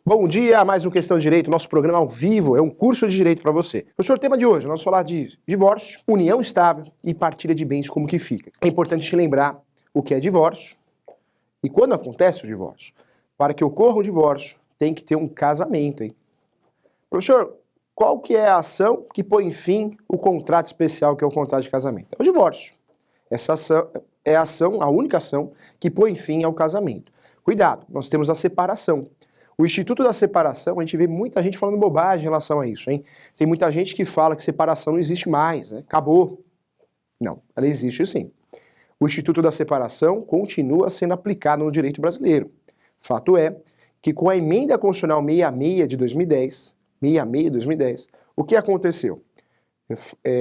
Bom dia, mais um Questão de Direito, nosso programa ao vivo, é um curso de direito para você. Professor, o tema de hoje, nós vamos falar de divórcio, união estável e partilha de bens, como que fica. É importante te lembrar o que é divórcio e quando acontece o divórcio. Para que ocorra o divórcio, tem que ter um casamento, hein? Professor, qual que é a ação que põe fim o contrato especial, que é o contrato de casamento? É o divórcio. Essa ação é a única ação que põe fim ao casamento. Cuidado, nós temos a separação. O Instituto da Separação, a gente vê muita gente falando bobagem em relação a isso, hein? Tem muita gente que fala que separação não existe mais, né? Acabou. Não, ela existe sim. O Instituto da Separação continua sendo aplicado no direito brasileiro. Fato é que com a emenda constitucional 66 de 2010, o que aconteceu?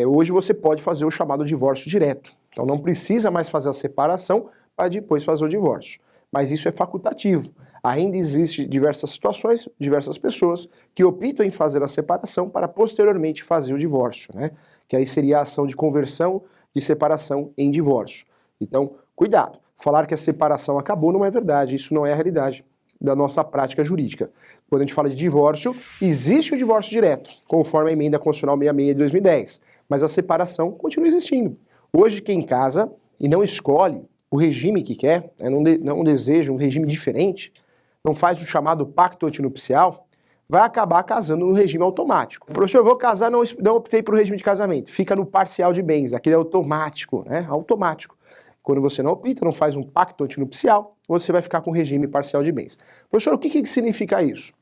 Hoje você pode fazer o chamado divórcio direto. Então não precisa mais fazer a separação para depois fazer o divórcio. Mas isso é facultativo. Ainda existem diversas situações, diversas pessoas que optam em fazer a separação para posteriormente fazer o divórcio, né? Que aí seria a ação de conversão de separação em divórcio. Então, cuidado. Falar que a separação acabou não é verdade. Isso não é a realidade da nossa prática jurídica. Quando a gente fala de divórcio, existe o divórcio direto, conforme a emenda constitucional 66 de 2010. Mas a separação continua existindo. Hoje, quem casa e não escolhe o regime que quer, não deseja um regime diferente, não faz o chamado pacto antinupcial, vai acabar casando no regime automático. Professor, eu vou casar, não optei por regime de casamento. Fica no parcial de bens, aquele é automático, né? Automático. Quando você não opta, não faz um pacto antinupcial, você vai ficar com regime parcial de bens. Professor, o que significa isso?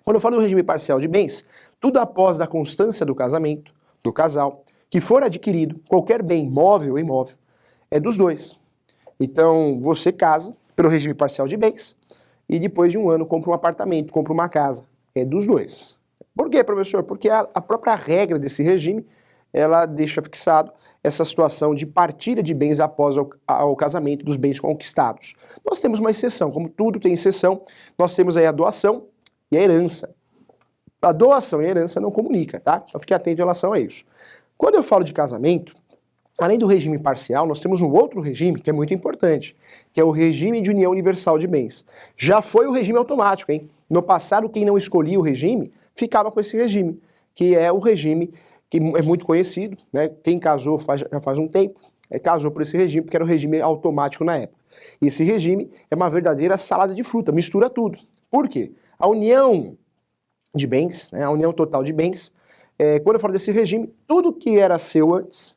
Quando eu falo do regime parcial de bens, tudo após a constância do casamento, do casal, que for adquirido, qualquer bem, móvel ou imóvel, é dos dois. Então, você casa pelo regime parcial de bens e depois de um ano compra um apartamento, compra uma casa. É dos dois. Por quê, professor? Porque a própria regra desse regime, ela deixa fixado essa situação de partilha de bens após o casamento dos bens conquistados. Nós temos uma exceção, como tudo tem exceção, nós temos aí a doação e a herança. A doação e a herança não comunica, tá? Então fique atento em relação a isso. Quando eu falo de casamento, além do regime parcial, nós temos um outro regime que é muito importante, que é o regime de união universal de bens. Já foi o regime automático, hein? No passado, quem não escolhia o regime, ficava com esse regime, que é o regime que é muito conhecido, né? Quem casou já faz um tempo, casou por esse regime, porque era o regime automático na época. E esse regime é uma verdadeira salada de fruta, mistura tudo. Por quê? A união de bens, né? A união total de bens, quando eu falo desse regime, tudo que era seu antes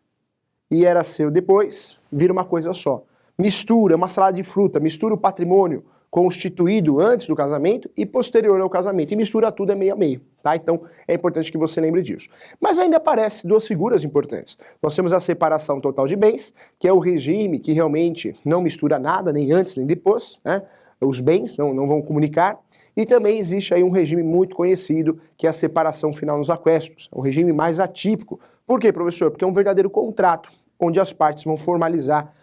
e era seu depois, vira uma coisa só. Mistura, uma salada de fruta, mistura o patrimônio constituído antes do casamento e posterior ao casamento. E mistura tudo, é meio a meio, tá? Então é importante que você lembre disso. Mas ainda aparecem duas figuras importantes. Nós temos a separação total de bens, que é o regime que realmente não mistura nada, nem antes nem depois, né? Os bens não vão comunicar. E também existe aí um regime muito conhecido, que é a separação final nos aquestos. É um regime mais atípico. Por quê, professor? Porque é um verdadeiro contrato, onde as partes vão formalizar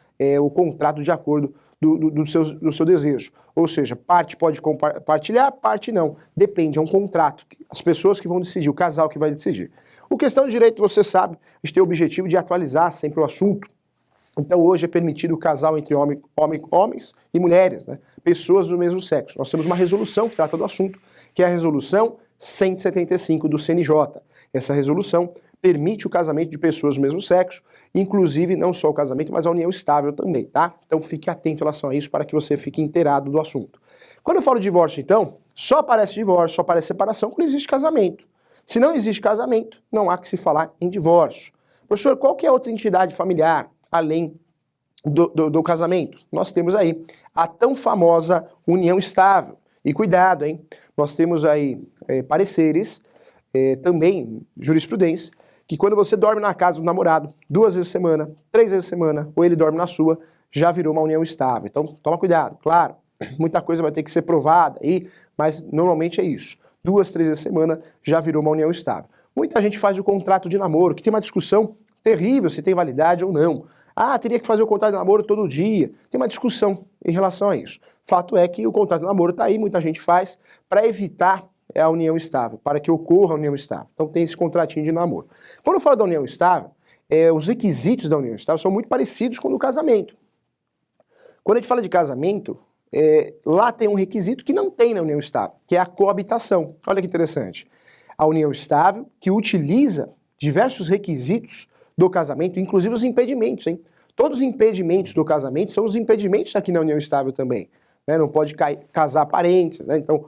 o contrato de acordo do seu desejo. Ou seja, parte pode compartilhar, parte não. Depende, é um contrato. As pessoas que vão decidir, o casal que vai decidir. O Questão de Direito, você sabe, a gente tem o objetivo de atualizar sempre o assunto. Então hoje é permitido o casal entre homens e mulheres, né? Pessoas do mesmo sexo. Nós temos uma resolução que trata do assunto, que é a resolução 175 do CNJ. Essa resolução permite o casamento de pessoas do mesmo sexo, inclusive não só o casamento, mas a união estável também, tá? Então fique atento em relação a isso para que você fique inteirado do assunto. Quando eu falo de divórcio, então, só aparece divórcio, só aparece separação quando existe casamento. Se não existe casamento, não há que se falar em divórcio. Professor, qual que é a outra entidade familiar, além do casamento? Nós temos aí a tão famosa união estável. E cuidado, hein? Nós temos aí pareceres, também jurisprudência, que quando você dorme na casa do namorado 2 vezes por semana, 3 vezes por semana, ou ele dorme na sua, já virou uma união estável. Então, toma cuidado. Claro, muita coisa vai ter que ser provada aí, mas normalmente é isso. 2, 3 vezes por semana já virou uma união estável. Muita gente faz o contrato de namoro, que tem uma discussão terrível se tem validade ou não. Ah, teria que fazer o contrato de namoro todo dia. Tem uma discussão em relação a isso. Fato é que o contrato de namoro está aí, muita gente faz, para evitar a união estável, para que ocorra a união estável. Então tem esse contratinho de namoro. Quando eu falo da união estável, os requisitos da união estável são muito parecidos com o do casamento. Quando a gente fala de casamento, lá tem um requisito que não tem na união estável, que é a coabitação. Olha que interessante. A união estável que utiliza diversos requisitos do casamento, inclusive os impedimentos, hein? Todos os impedimentos do casamento são os impedimentos aqui na união estável também. Né? Não pode casar parentes, né? Então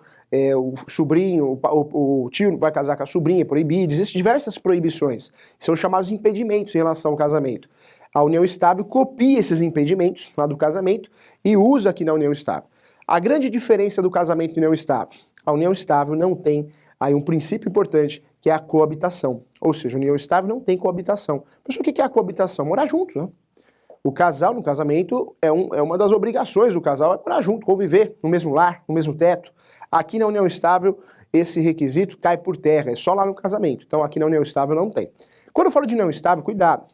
o sobrinho, o tio vai casar com a sobrinha, é proibido. Existem diversas proibições, são chamados impedimentos em relação ao casamento. A união estável copia esses impedimentos lá do casamento e usa aqui na união estável. A grande diferença do casamento e união estável: a união estável não tem aí um princípio importante, que é a coabitação. Ou seja, a união estável não tem coabitação. Professor, o que é a coabitação? Morar juntos, né? O casal no casamento é uma das obrigações do casal, é morar junto, conviver no mesmo lar, no mesmo teto. Aqui na união estável, esse requisito cai por terra, é só lá no casamento. Então aqui na união estável não tem. Quando eu falo de união estável, cuidado.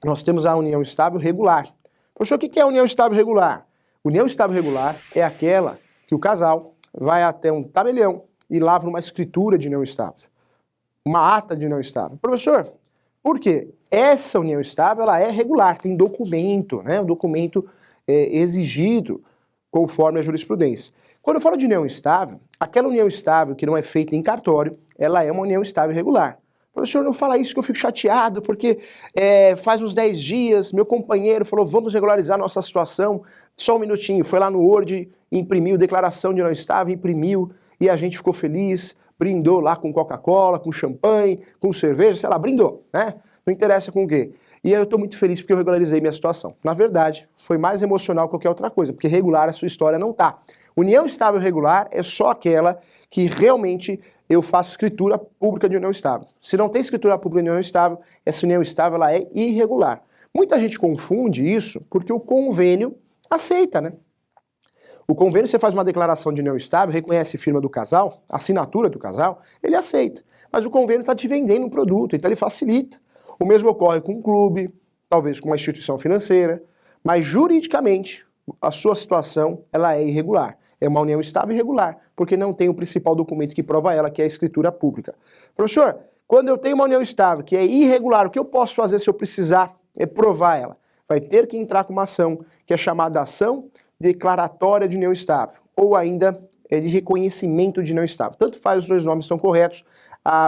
Nós temos a união estável regular. Professor, o que é a união estável regular? União estável regular é aquela que o casal vai até um tabelião e lavra uma escritura de união estável, uma ata de união estável. Professor, por quê? Essa união estável ela é regular, tem documento, né? Um documento exigido conforme a jurisprudência. Quando eu falo de união estável, aquela união estável que não é feita em cartório, ela é uma união estável regular. Professor, não fala isso que eu fico chateado, porque faz uns 10 dias, meu companheiro falou, vamos regularizar nossa situação. Só um minutinho, foi lá no Word, imprimiu declaração de união estável, imprimiu, e a gente ficou feliz, brindou lá com Coca-Cola, com champanhe, com cerveja, sei lá, brindou, né? Não interessa com o quê. E aí eu estou muito feliz porque eu regularizei minha situação. Na verdade, foi mais emocional que qualquer outra coisa, porque regular a sua história não tá. União estável regular é só aquela que realmente eu faço escritura pública de união estável. Se não tem escritura pública de união estável, essa união estável ela é irregular. Muita gente confunde isso porque o convênio aceita, né? O convênio, você faz uma declaração de união estável, reconhece a firma do casal, a assinatura do casal, ele aceita. Mas o convênio está te vendendo um produto, então ele facilita. O mesmo ocorre com um clube, talvez com uma instituição financeira, mas juridicamente a sua situação ela é irregular. É uma união estável e irregular, porque não tem o principal documento que prova ela, que é a escritura pública. Professor, quando eu tenho uma união estável que é irregular, o que eu posso fazer se eu precisar provar ela? Vai ter que entrar com uma ação, que é chamada ação declaratória de união estável, ou ainda de reconhecimento de união estável. Tanto faz, os dois nomes estão corretos.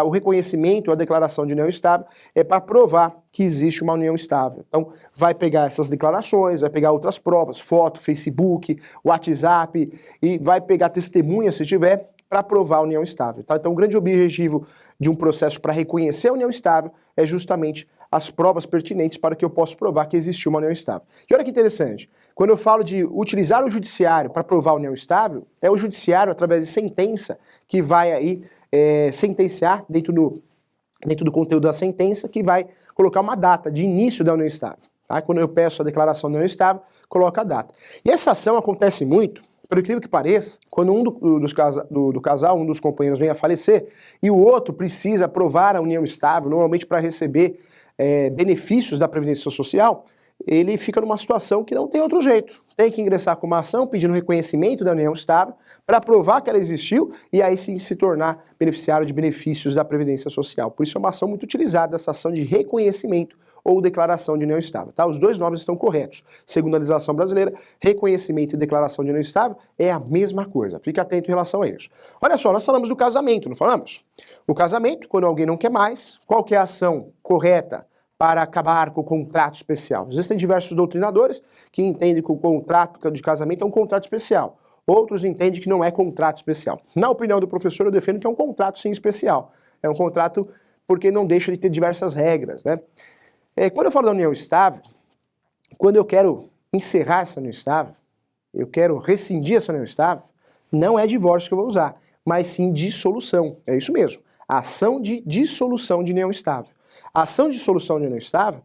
O reconhecimento, a declaração de união estável, é para provar que existe uma união estável. Então, vai pegar essas declarações, vai pegar outras provas, foto, Facebook, WhatsApp, e vai pegar testemunha, se tiver, para provar a união estável. Tá? Então, o grande objetivo de um processo para reconhecer a união estável é justamente as provas pertinentes para que eu possa provar que existiu uma união estável. E olha que interessante, quando eu falo de utilizar o judiciário para provar a união estável, é o judiciário, através de sentença, que vai aí sentenciar dentro do conteúdo da sentença, que vai colocar uma data de início da união estável. Tá? Quando eu peço a declaração da união estável, coloca a data. E essa ação acontece muito, por incrível que pareça, quando um do casal, um dos companheiros vem a falecer, e o outro precisa provar a união estável, normalmente para receber benefícios da Previdência Social, ele fica numa situação que não tem outro jeito. Tem que ingressar com uma ação pedindo reconhecimento da união estável para provar que ela existiu e aí sim se tornar beneficiário de benefícios da Previdência Social. Por isso é uma ação muito utilizada, essa ação de reconhecimento ou declaração de união estável. Tá? Os dois nomes estão corretos. Segundo a legislação brasileira, reconhecimento e declaração de união estável é a mesma coisa. Fique atento em relação a isso. Olha só, nós falamos do casamento, não falamos? O casamento, quando alguém não quer mais, qual que é a ação correta para acabar com o contrato especial? Existem diversos doutrinadores que entendem que o contrato de casamento é um contrato especial. Outros entendem que não é contrato especial. Na opinião do professor, eu defendo que é um contrato sim especial. É um contrato porque não deixa de ter diversas regras, né? Quando eu falo da união estável, quando eu quero encerrar essa união estável, eu quero rescindir essa união estável, não é divórcio que eu vou usar, mas sim dissolução. É isso mesmo. Ação de dissolução de união estável. A ação de dissolução de união estável,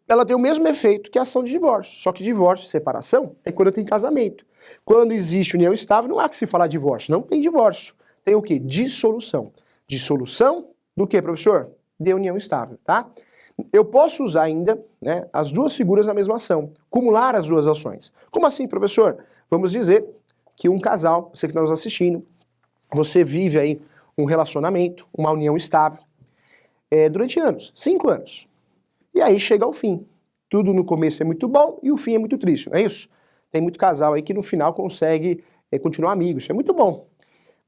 ela tem o mesmo efeito que a ação de divórcio. Só que divórcio e separação é quando tem casamento. Quando existe união estável, não há que se falar divórcio. Não tem divórcio. Tem o quê? Dissolução. Dissolução do quê, professor? De união estável, tá? Eu posso usar ainda, né, as duas figuras na mesma ação. Cumular as duas ações. Como assim, professor? Vamos dizer que um casal, você que está nos assistindo, você vive aí um relacionamento, uma união estável, durante anos, 5 anos. E aí chega ao fim. Tudo no começo é muito bom e o fim é muito triste, não é isso? tem muito casal aí que no final consegue continuar amigos, isso é muito bom,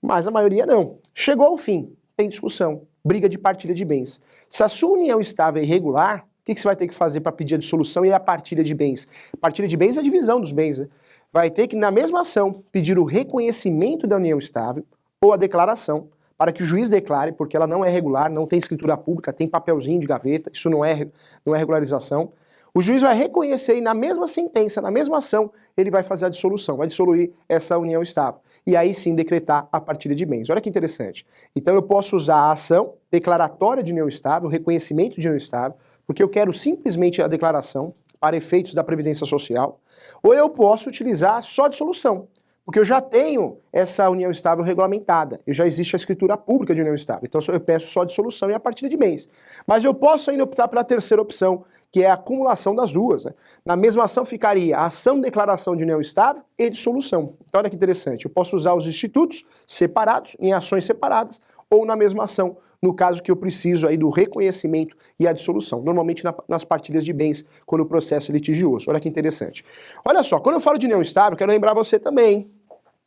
mas a maioria não. Chegou ao fim, tem discussão, briga de partilha de bens. Se a sua união estável é irregular, o que você vai ter que fazer para pedir a dissolução e a partilha de bens? Partilha de bens é a divisão dos bens, né? Vai ter que, na mesma ação, pedir o reconhecimento da união estável ou a declaração, para que o juiz declare, porque ela não é regular, não tem escritura pública, tem papelzinho de gaveta, isso não é regularização. O juiz vai reconhecer e na mesma sentença, na mesma ação, ele vai fazer a dissolução, vai dissoluir essa união estável. E aí sim decretar a partilha de bens. Olha que interessante. Então eu posso usar a ação declaratória de união estável, reconhecimento de união estável, porque eu quero simplesmente a declaração para efeitos da Previdência Social, ou eu posso utilizar só a dissolução, porque eu já tenho essa união estável regulamentada, já existe a escritura pública de união estável, então eu peço só a dissolução e a partilha de bens. Mas eu posso ainda optar pela terceira opção, que é a acumulação das duas, né? Na mesma ação ficaria a ação declaração de união estável e dissolução. Então olha que interessante, eu posso usar os institutos separados, em ações separadas, ou na mesma ação, no caso que eu preciso aí do reconhecimento e a dissolução, normalmente nas partilhas de bens, quando o processo é litigioso. Olha que interessante. Olha só, quando eu falo de união estável, quero lembrar você também,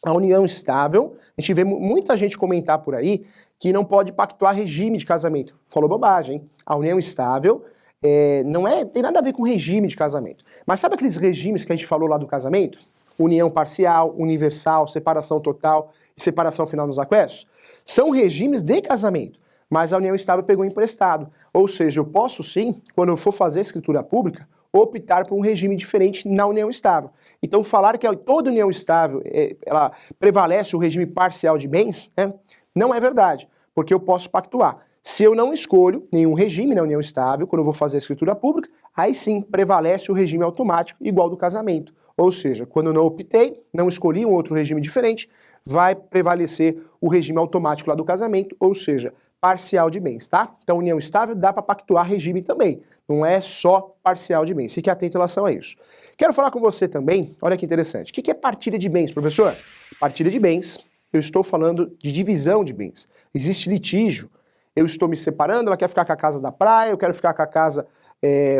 a união estável, a gente vê muita gente comentar por aí que não pode pactuar regime de casamento. Falou bobagem, hein? A união estável tem nada a ver com regime de casamento. Mas sabe aqueles regimes que a gente falou lá do casamento? União parcial, universal, separação total e separação final nos aquestos? São regimes de casamento, mas a união estável pegou emprestado. Ou seja, eu posso sim, quando eu for fazer escritura pública, optar por um regime diferente na união estável. Então falar que toda união estável ela prevalece o regime parcial de bens, né, não é verdade, porque eu posso pactuar. Se eu não escolho nenhum regime na união estável, quando eu vou fazer a escritura pública, aí sim prevalece o regime automático igual do casamento. Ou seja, quando eu não optei, não escolhi um outro regime diferente, vai prevalecer o regime automático lá do casamento, ou seja, parcial de bens, tá? Então união estável dá para pactuar regime também, não é só parcial de bens. Fique atento em relação a isso. Quero falar com você também, olha que interessante, o que é partilha de bens, professor? Partilha de bens, eu estou falando de divisão de bens. Existe litígio, eu estou me separando, ela quer ficar com a casa da praia, eu quero ficar com a casa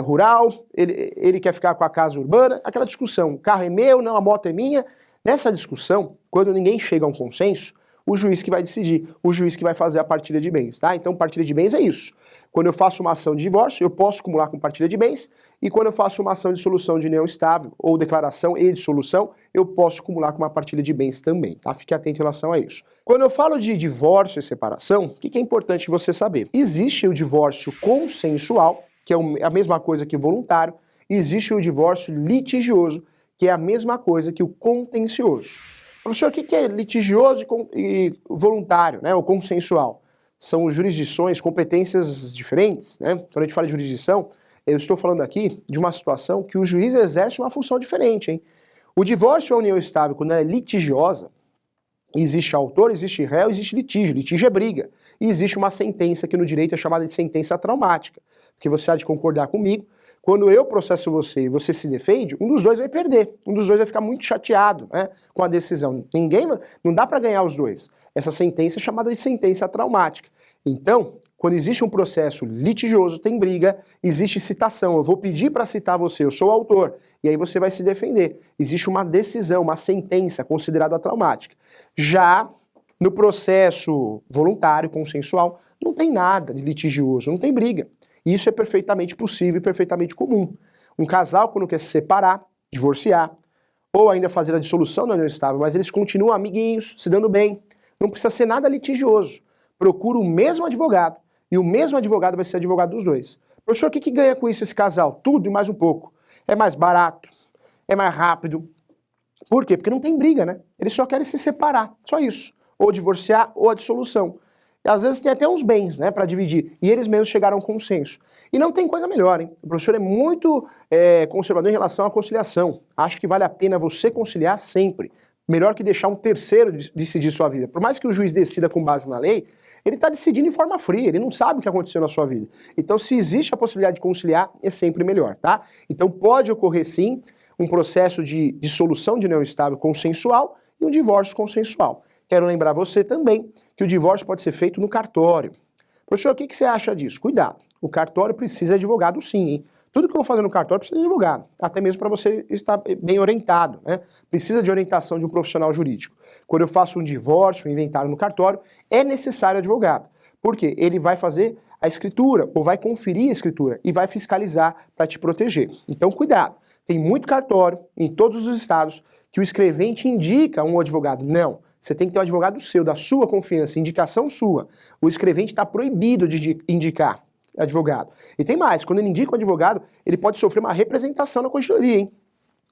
rural, ele quer ficar com a casa urbana, aquela discussão, o carro é meu, não, a moto é minha. Nessa discussão, quando ninguém chega a um consenso, o juiz que vai decidir, o juiz que vai fazer a partilha de bens, tá? Então partilha de bens é isso. Quando eu faço uma ação de divórcio, eu posso acumular com partilha de bens, e quando eu faço uma ação de dissolução de união estável, ou declaração e dissolução, eu posso acumular com uma partilha de bens também, tá? Fique atento em relação a isso. Quando eu falo de divórcio e separação, o que é importante você saber? Existe o divórcio consensual, que é a mesma coisa que voluntário, e existe o divórcio litigioso, que é a mesma coisa que o contencioso. Professor, o que é litigioso e voluntário, né, ou consensual? São jurisdições, competências diferentes, né? Quando a gente fala de jurisdição, eu estou falando aqui de uma situação que o juiz exerce uma função diferente, hein? O divórcio ou a união estável, quando ela é litigiosa, existe autor, existe réu, existe litígio. Litígio é briga. E existe uma sentença que no direito é chamada de sentença traumática, que você há de concordar comigo. Quando eu processo você e você se defende, um dos dois vai perder. Um dos dois vai ficar muito chateado, né, com a decisão. Não dá para ganhar os dois. Essa sentença é chamada de sentença traumática. Então, quando existe um processo litigioso, tem briga, existe citação. Eu vou pedir para citar você, eu sou o autor, e aí você vai se defender. Existe uma decisão, uma sentença considerada traumática. Já no processo voluntário, consensual, não tem nada de litigioso, não tem briga. E isso é perfeitamente possível e perfeitamente comum. Um casal, quando quer se separar, divorciar, ou ainda fazer a dissolução da união estável, mas eles continuam amiguinhos, se dando bem, não precisa ser nada litigioso. Procura o mesmo advogado, e o mesmo advogado vai ser advogado dos dois. Professor, o que ganha com isso esse casal? Tudo e mais um pouco. É mais barato, é mais rápido. Por quê? Porque não tem briga, né? Eles só querem se separar, só isso. Ou divorciar, ou a dissolução. E às vezes tem até uns bens, né, para dividir, e eles mesmos chegaram a um consenso. E não tem coisa melhor, hein? O professor é muito conservador em relação à conciliação. Acho que vale a pena você conciliar sempre. Melhor que deixar um terceiro decidir sua vida. Por mais que o juiz decida com base na lei, ele está decidindo em forma fria, ele não sabe o que aconteceu na sua vida. Então, se existe a possibilidade de conciliar, é sempre melhor, tá? Então, pode ocorrer sim um processo de dissolução de união estável consensual e um divórcio consensual. Quero lembrar você também que o divórcio pode ser feito no cartório. Professor, o que você acha disso? Cuidado, o cartório precisa de advogado sim, hein? Tudo que eu vou fazer no cartório precisa de advogado, até mesmo para você estar bem orientado, né? Precisa de orientação de um profissional jurídico. Quando eu faço um divórcio, um inventário no cartório, é necessário advogado. Por quê? Ele vai fazer a escritura, ou vai conferir a escritura e vai fiscalizar para te proteger. Então, cuidado. Tem muito cartório em todos os estados que o escrevente indica um advogado. Não. Você tem que ter um advogado seu, da sua confiança, indicação sua. O escrevente está proibido de indicar advogado. E tem mais, quando ele indica um advogado, ele pode sofrer uma representação na corregedoria, hein?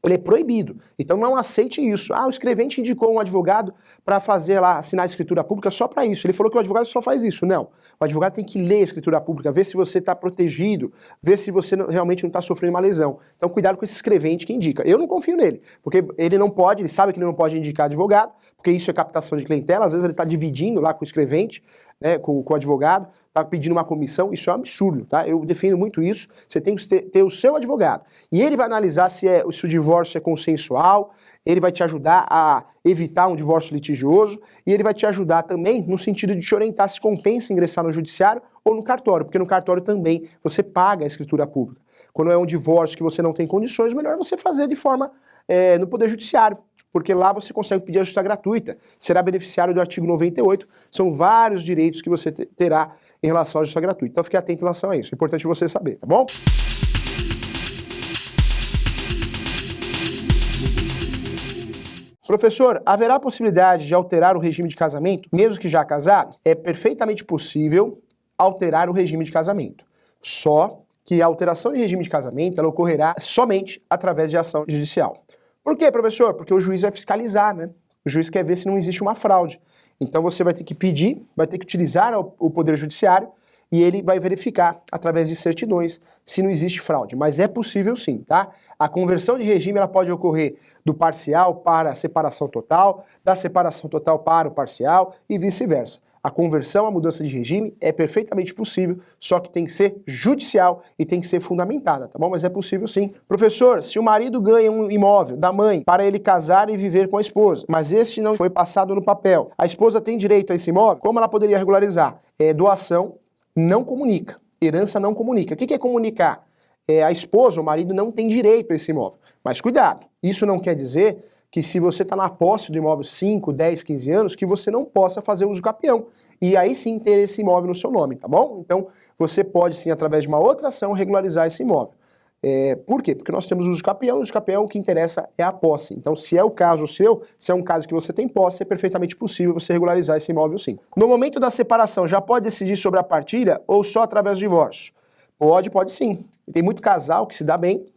Ele é proibido. Então não aceite isso. Ah, o escrevente indicou um advogado para fazer lá, assinar a escritura pública só para isso. Ele falou que o advogado só faz isso. Não. O advogado tem que ler a escritura pública, ver se você está protegido, ver se você realmente não está sofrendo uma lesão. Então cuidado com esse escrevente que indica. Eu não confio nele, porque ele não pode, ele sabe que ele não pode indicar advogado, porque isso é captação de clientela. Às vezes ele está dividindo lá com o escrevente, né, com o advogado, está pedindo uma comissão, isso é um absurdo, tá? Eu defendo muito isso, você tem que ter o seu advogado. E ele vai analisar se o divórcio é consensual, ele vai te ajudar a evitar um divórcio litigioso, e ele vai te ajudar também no sentido de te orientar se compensa ingressar no judiciário ou no cartório, porque no cartório também você paga a escritura pública. Quando é um divórcio que você não tem condições, melhor você fazer de forma no Poder Judiciário, porque lá você consegue pedir a justiça gratuita, será beneficiário do artigo 98, são vários direitos que você terá em relação à justiça gratuita. Então fique atento em relação a isso, é importante você saber, tá bom? Professor, haverá possibilidade de alterar o regime de casamento, mesmo que já casado? É perfeitamente possível alterar o regime de casamento, só que a alteração de regime de casamento ela ocorrerá somente através de ação judicial. Por quê, professor? Porque o juiz vai fiscalizar, né? O juiz quer ver se não existe uma fraude. Então você vai ter que pedir, vai ter que utilizar o Poder Judiciário e ele vai verificar, através de certidões, se não existe fraude. Mas é possível sim, tá? A conversão de regime ela pode ocorrer do parcial para a separação total, da separação total para o parcial e vice-versa. A conversão, a mudança de regime é perfeitamente possível, só que tem que ser judicial e tem que ser fundamentada, tá bom? Mas é possível sim. Professor, se o marido ganha um imóvel da mãe para ele casar e viver com a esposa, mas este não foi passado no papel, a esposa tem direito a esse imóvel? Como ela poderia regularizar? Doação não comunica, herança não comunica. O que é comunicar? A esposa, o marido não tem direito a esse imóvel. Mas cuidado, isso não quer dizer que se você está na posse do imóvel 5, 10, 15 anos, que você não possa fazer uso capião. E aí sim ter esse imóvel no seu nome, tá bom? Então você pode sim, através de uma outra ação, regularizar esse imóvel. Por quê? Porque nós temos uso capião, e uso capião o que interessa é a posse. Então se é o caso seu, se é um caso que você tem posse, é perfeitamente possível você regularizar esse imóvel sim. No momento da separação, já pode decidir sobre a partilha ou só através do divórcio? Pode sim. Tem muito casal que se dá bem,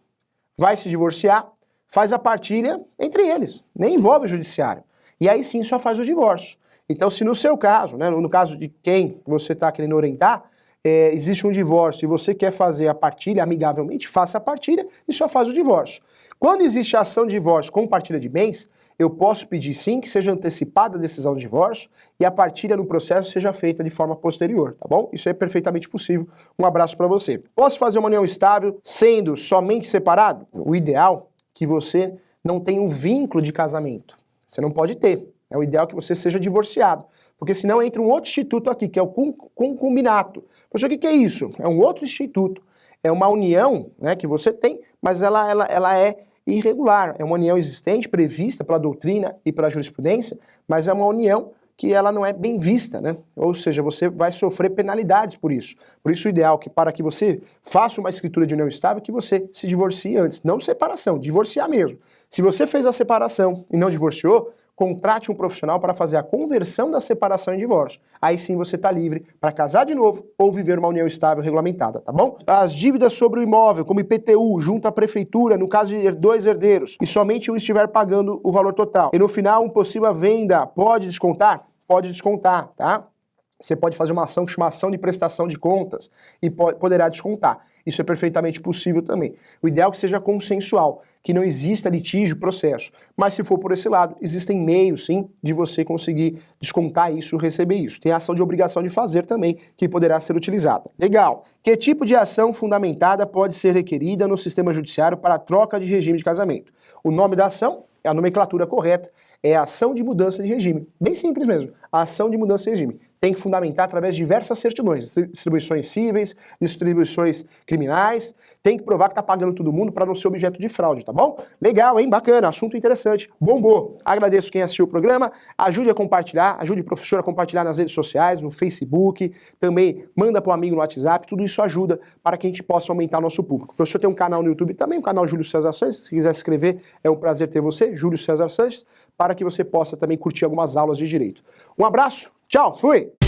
vai se divorciar, faz a partilha entre eles, nem envolve o judiciário. E aí sim só faz o divórcio. Então se no seu caso, né, no caso de quem você está querendo orientar, existe um divórcio e você quer fazer a partilha amigavelmente, faça a partilha e só faz o divórcio. Quando existe a ação de divórcio com partilha de bens, eu posso pedir sim que seja antecipada a decisão de divórcio e a partilha no processo seja feita de forma posterior, tá bom? Isso é perfeitamente possível. Um abraço para você. Posso fazer uma união estável sendo somente separado? O ideal é que você não tenha um vínculo de casamento. Você não pode ter. É o ideal que você seja divorciado. Porque senão entra um outro instituto aqui, que é o concubinato. Poxa, o que é isso? É um outro instituto. É uma união, né, que você tem, mas ela é irregular. É uma união existente, prevista pela doutrina e pela jurisprudência, mas é uma união que ela não é bem vista, né? Ou seja, você vai sofrer penalidades por isso. Por isso o ideal é que para que você faça uma escritura de união estável, que você se divorcie antes. Não separação, divorciar mesmo. Se você fez a separação e não divorciou, contrate um profissional para fazer a conversão da separação em divórcio. Aí sim você está livre para casar de novo ou viver uma união estável regulamentada, tá bom? As dívidas sobre o imóvel, como IPTU, junto à prefeitura, no caso de 2 herdeiros, e somente um estiver pagando o valor total. E no final, uma possível venda pode descontar? Pode descontar, tá? Você pode fazer uma ação que chama ação de prestação de contas e poderá descontar. Isso é perfeitamente possível também. O ideal é que seja consensual, que não exista litígio, processo. Mas se for por esse lado, existem meios, sim, de você conseguir descontar isso, receber isso. Tem a ação de obrigação de fazer também, que poderá ser utilizada. Legal. Que tipo de ação fundamentada pode ser requerida no sistema judiciário para a troca de regime de casamento? O nome da ação é a nomenclatura correta, é a ação de mudança de regime. Bem simples mesmo, a ação de mudança de regime. tem que fundamentar através de diversas certidões, distribuições cíveis, distribuições criminais, tem que provar que tá pagando todo mundo para não ser objeto de fraude, tá bom? Legal, hein? Bacana, assunto interessante. Bombou. Agradeço quem assistiu o programa, ajude a compartilhar, ajude o professor a compartilhar nas redes sociais, no Facebook, também manda para um amigo no WhatsApp, tudo isso ajuda para que a gente possa aumentar nosso público. O professor tem um canal no YouTube também, o canal Júlio César Sanches, se quiser se inscrever, é um prazer ter você, Júlio César Sanches, para que você possa também curtir algumas aulas de direito. Um abraço, tchau, fui!